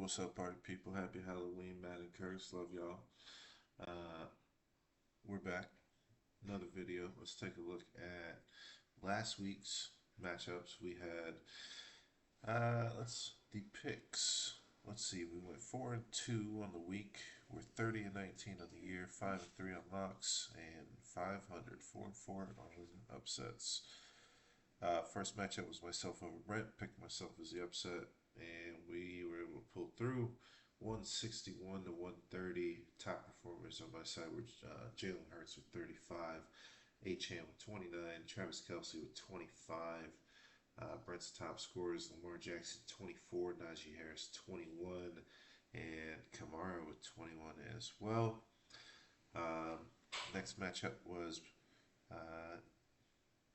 What's up, party people? Happy Halloween, Madden Curse. Love y'all. Uh, we're back. Another video. Let's take a look at last week's matchups. We had let's the picks. Let's see. We went 4-2 on the week. We're 30-19 on the year. 5-3 on locks and 500. 4-4 on upsets. First matchup was myself over Brent. Picked myself as the upset, and we were able to pull through. 161 to 130. Top performers on my side were Jalen Hurts with 35, Achane with 29, Travis Kelce with 25. Brent's top scorers: Lamar Jackson 24, Najee Harris 21, and Kamara with 21 as well. Um, Next matchup was uh,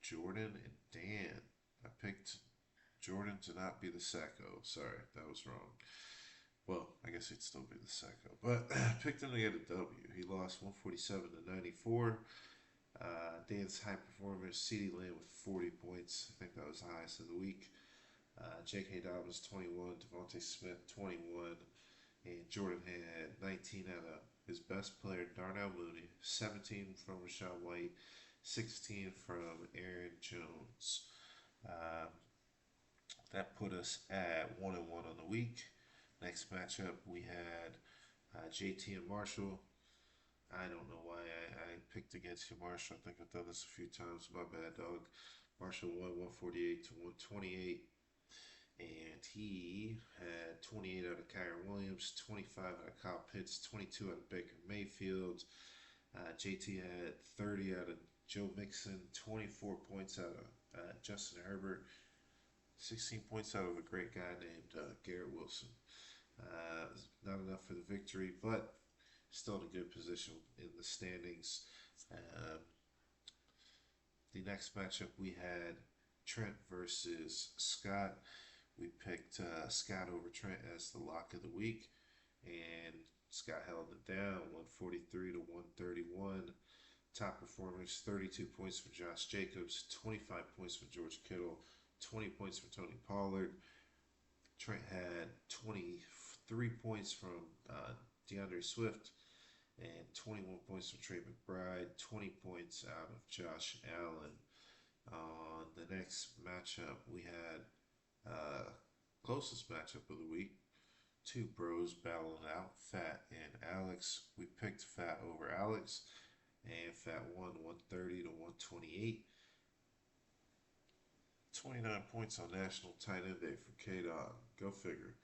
Jordan and Dan. I picked Jordan to not be the Sacco. Sorry, that was wrong. Well, I guess he'd still be the Sacco. But I picked him to get a W. He lost 147 to 94. Dan's high performer, CeeDee Lamb with 40 points. I think that was the highest of the week. J.K. Dobbins 21, Devontae Smith 21, and Jordan had 19 out of his best player, Darnell Mooney, 17 from Rachaad White, 16 from Aaron Jones. Uh, that put us at 1-1 on the week. Next matchup, we had JT and Marshall. I don't know why I picked against you, Marshall. I think I've done this a few times. My bad, dog. Marshall won 148 to 128. And he had 28 out of Kyron Williams, 25 out of Kyle Pitts, 22 out of Baker Mayfield. JT had 30 out of Joe Mixon, 24 points out of Justin Herbert, 16 points out of a great guy named Garrett Wilson. Not enough for the victory, but still in a good position in the standings. Uh, the next matchup we had Trent versus Scott. We picked Scott over Trent as the lock of the week, and Scott held it down 143 to 131. Top performers: 32 points for Josh Jacobs, 25 points for George Kittle, 20 points for Tony Pollard. Trent had 23 points from DeAndre Swift and 21 points from Trey McBride, 20 points out of Josh Allen. On the next matchup, we had closest matchup of the week. Two bros battling out, Fat and Alex. We picked Fat over Alex, and Fat won 130 to 128. 29 points on National Tight End Day for K-Dog. Go figure.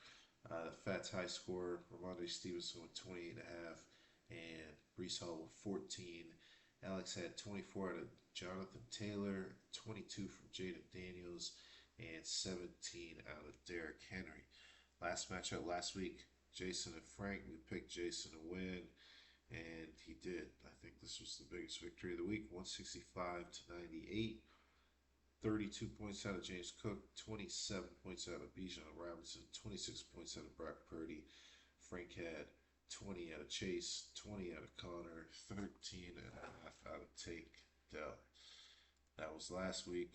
Fat's high scorer, Ramondre Stevenson with 28 and a half, and Brees Hall with 14. Alex had 24 out of Jonathan Taylor, 22 from Jaden Daniels, and 17 out of Derrick Henry. Last matchup last week, Jason and Frank. We picked Jason to win, and he did. I think this was the biggest victory of the week, 165 to 98. 32 points out of James Cook, 27 points out of Bijan Robinson, 26 points out of Brock Purdy. Frank had 20 out of Chase, 20 out of Connor, 13 and a half out of Take Dell. That was last week.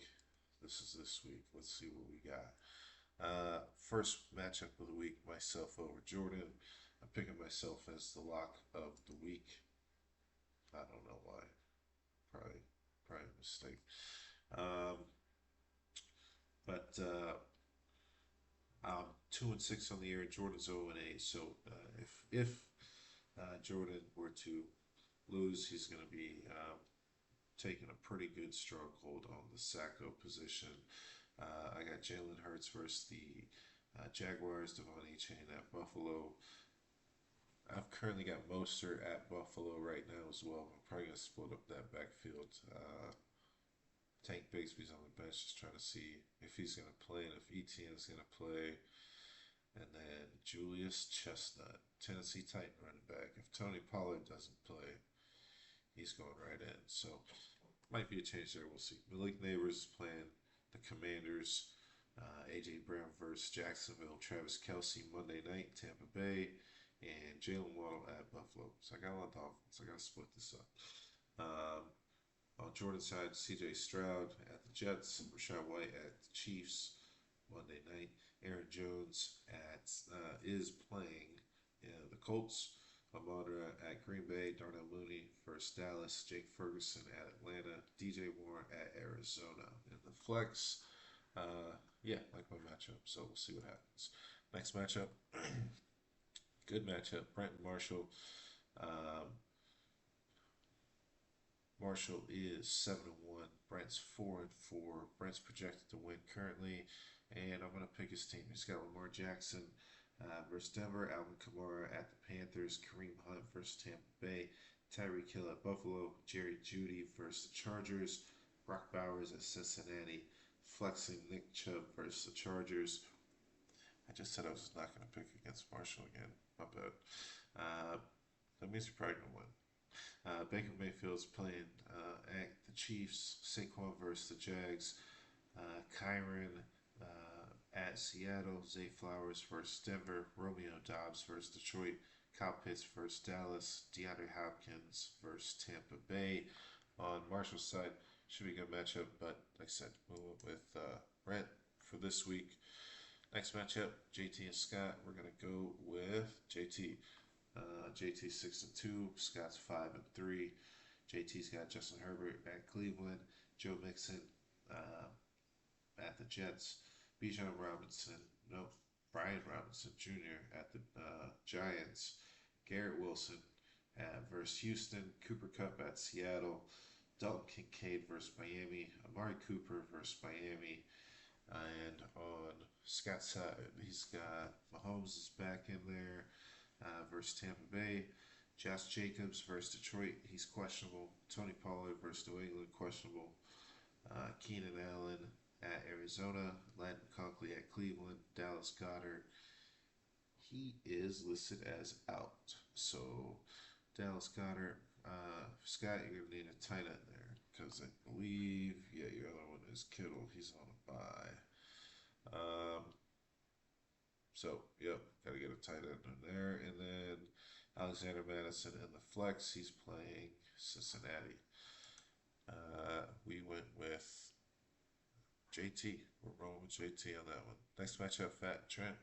This is this week. Let's see what we got. First matchup of the week, myself over Jordan. I'm picking myself as the lock of the week. I don't know why. Probably a mistake. Um, but I'm 2-6 on the year. Jordan's 0-8. So if Jordan were to lose, he's going to be taking a pretty good stronghold on the Sacco position. I got Jalen Hurts versus the Jaguars, Devon Achane at Buffalo. I've currently got Mostert at Buffalo right now as well. I'm probably going to split up that backfield. Tank Bigsby's on the bench, just trying to see if he's going to play and if Etienne's going to play. And then Julius Chestnut, Tennessee Titan running back. If Tony Pollard doesn't play, he's going right in. So might be a change there. We'll see. Malik Neighbors playing the Commanders. A.J. Brown versus Jacksonville. Travis Kelce Monday night, Tampa Bay. And Jalen Waddle at Buffalo. So I got a lot of Dolphins. I got to split this up. On Jordan's side, C.J. Stroud at the Jets, Rachaad White at the Chiefs Monday night, Aaron Jones at is playing the Colts. Amon-Ra at Green Bay, Darnell Mooney versus Dallas, Jake Ferguson at Atlanta, DJ Moore at Arizona. In the flex, yeah, like my matchup, so we'll see what happens. Next matchup, good matchup. Brent and Marshall. Um, Marshall is 7-1. Brent's 4-4. Brent's projected to win currently, and I'm gonna pick his team. He's got Lamar Jackson versus Denver, Alvin Kamara at the Panthers, Kareem Hunt versus Tampa Bay, Tyreek Hill at Buffalo, Jerry Jeudy versus the Chargers, Brock Bowers at Cincinnati, flexing Nick Chubb versus the Chargers. I just said I was not going to pick against Marshall again. My bad. That means you're probably going to win. Baker Mayfield's playing at the Chiefs, Saquon versus the Jags, Kyron at Seattle, Zay Flowers versus Denver, Romeo Dobbs versus Detroit, Kyle Pitts versus Dallas, DeAndre Hopkins versus Tampa Bay. On Marshall's side, should be a good matchup, but like I said, we went with Brent for this week. Next matchup, JT and Scott. We're gonna go with JT. JT 6-2, Scott's 5-3. JT's got Justin Herbert at Cleveland, Joe Mixon at the Jets, Bijan Robinson, no, Brian Robinson Jr. at the Giants, Garrett Wilson versus Houston, Cooper Kupp at Seattle, Dalton Kincaid versus Miami, Amari Cooper versus Miami, and on Scott's side, he's got Mahomes is back in there versus Tampa Bay, Josh Jacobs versus Detroit, he's questionable, Tony Pollard versus New England, questionable, Keenan Allen at Arizona, Landon Conkley at Cleveland, Dallas Goedert. He is listed as out. So, Dallas Goedert, Scott, you're going to need a tight end there because I believe, yeah, your other one is Kittle. He's on a bye. So, yep, got to get a tight end in there. And then Alexander Madison in the flex. He's playing Cincinnati. We went with JT. We're rolling with JT on that one. Next matchup, Fat and Trent.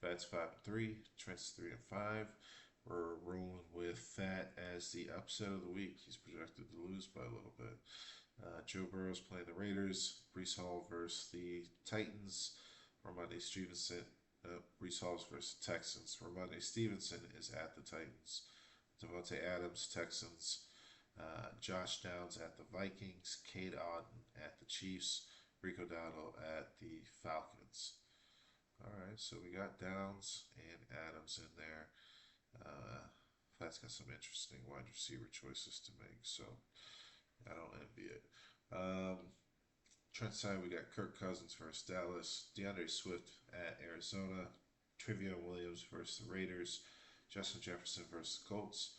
Fat's 5-3. Trent's 3-5. We're rolling with Fat as the upset of the week. He's projected to lose by a little bit. Joe Burrow's playing the Raiders. Breece Hall versus the Titans. Ramondre Stevenson. Breece Hall versus the Texans. Ramondre Stevenson is at the Titans. Devontae Adams, Texans. Josh Downs at the Vikings. Cade Otton at the Chiefs. Rico Dowdle at the Falcons. All right, so we got Downs and Adams in there. Fat's got some interesting wide receiver choices to make, so I don't envy it. Trent side, we got Kirk Cousins versus Dallas, DeAndre Swift at Arizona, Trevion Williams versus the Raiders, Justin Jefferson versus the Colts.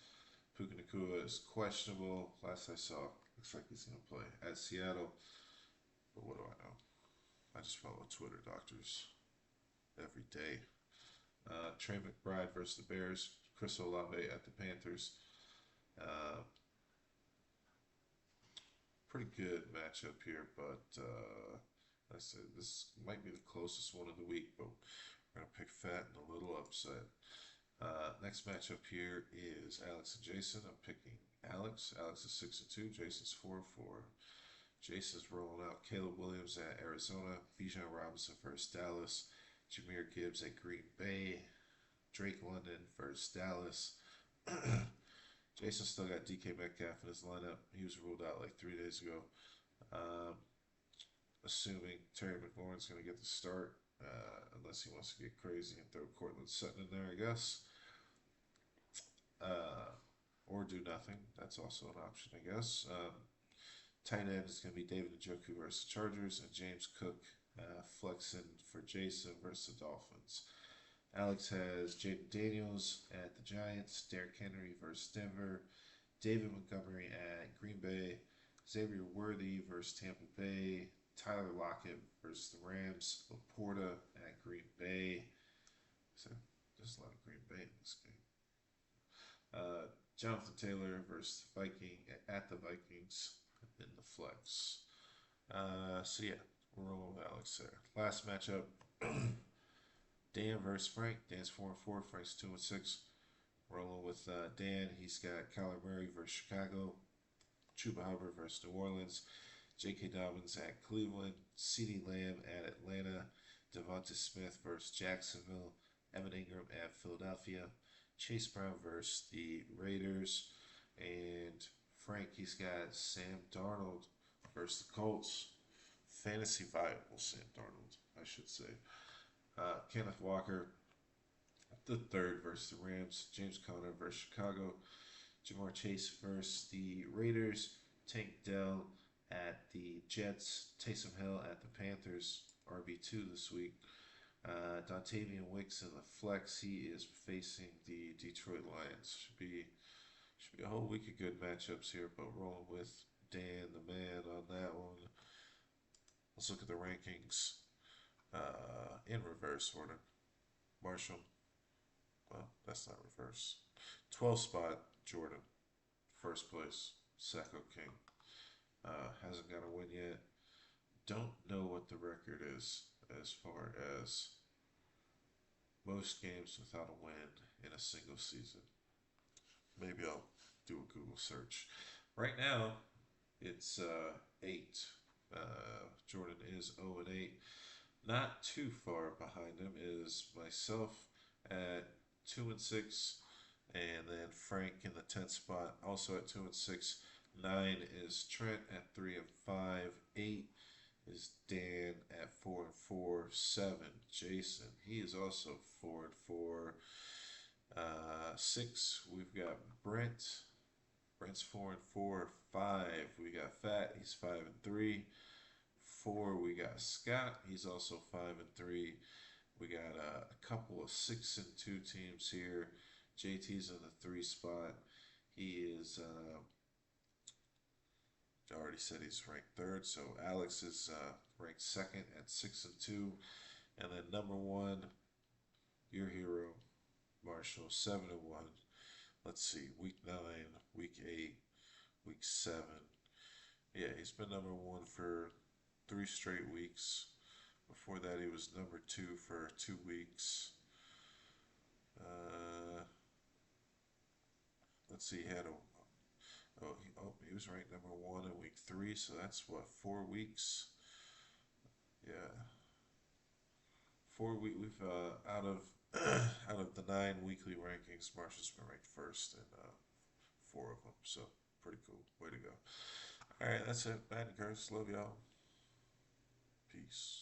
Puka Nacua is questionable. Last I saw, looks like he's going to play at Seattle. But what do I know? I just follow Twitter doctors every day. Trey McBride versus the Bears. Chris Olave at the Panthers. Pretty good matchup here, but like I said, this might be the closest one of the week, but we're going to pick Fat and a little upset. Next matchup here is Alex and Jason. I'm picking Alex. Alex is 6-2. Jason's 4-4. Jason's rolling out Caleb Williams at Arizona, Bijan Robinson versus Dallas, Jahmyr Gibbs at Green Bay, Drake London versus Dallas. Jason still got DK Metcalf in his lineup. He was ruled out like 3 days ago. Assuming Terry McLaurin's going to get the start, unless he wants to get crazy and throw Cortland Sutton in there, I guess. Or do nothing. That's also an option, I guess. Tight end is going to be David Njoku versus the Chargers and James Cook flexing for Jason versus the Dolphins. Alex has Jaden Daniels at the Giants, Derrick Henry versus Denver, David Montgomery at Green Bay, Xavier Worthy versus Tampa Bay, Tyler Lockett versus the Rams, Laporta at Green Bay. So there's a lot of Green Bay in this game. Jonathan Taylor versus the at the Vikings in the flex. So yeah, we're rolling with Alex there. Last matchup, Dan versus Frank. Dan's 4-4. Frank's 2-6. Rolling with Dan. He's got Kyler Murray versus Chicago. Chuba Hubbard versus New Orleans. J.K. Dobbins at Cleveland. CeeDee Lamb at Atlanta. Devonta Smith versus Jacksonville. Evan Ingram at Philadelphia. Chase Brown versus the Raiders. And Frank, he's got Sam Darnold versus the Colts. Fantasy viable Sam Darnold, I should say. Kenneth Walker, the third versus the Rams. James Conner versus Chicago. Jamar Chase versus the Raiders. Tank Dell at the Jets. Taysom Hill at the Panthers. RB2 this week. Dontavian Wicks in the flex. He is facing the Detroit Lions. Should be a whole week of good matchups here, but rolling with Dan the man on that one. Let's look at the rankings in reverse order. Marshall, well, that's not reverse. 12th spot, Jordan. First place, Sacco King. Hasn't got a win yet. Don't know what the record is as far as most games without a win in a single season. Maybe I'll do a Google search. Right now, it's 8. Jordan is 0-8. Not too far behind him is myself at 2-6, and then Frank in the 10th spot, also at 2-6. 9 is Trent at 3-5. 8 is Dan at 4-4. 7, Jason. He is also 4-4. 6, we've got Brent. Brent's 4-4. 5, we got Fat. He's 5-3. 4, we got Scott. He's also 5-3. We got a couple of 6-2 teams here. JT's in the 3 spot. He is. I already said he's ranked 3rd. So Alex is ranked 2nd at 6-2, and then number 1, your hero, Marshall, 7-1. Let's see, week 9, week 8, week 7. Yeah, he's been number 1 for 3 straight weeks. Before that, he was number 2 for 2 weeks. Let's see, he had he was ranked number 1 in week 3, so that's what, 4 weeks. Yeah, 4 week. We've out of out of the 9 weekly rankings, Marshall's been ranked 1st in 4 of them. So pretty cool. Way to go. All right, that's it. Madden Curse. Love y'all. Peace.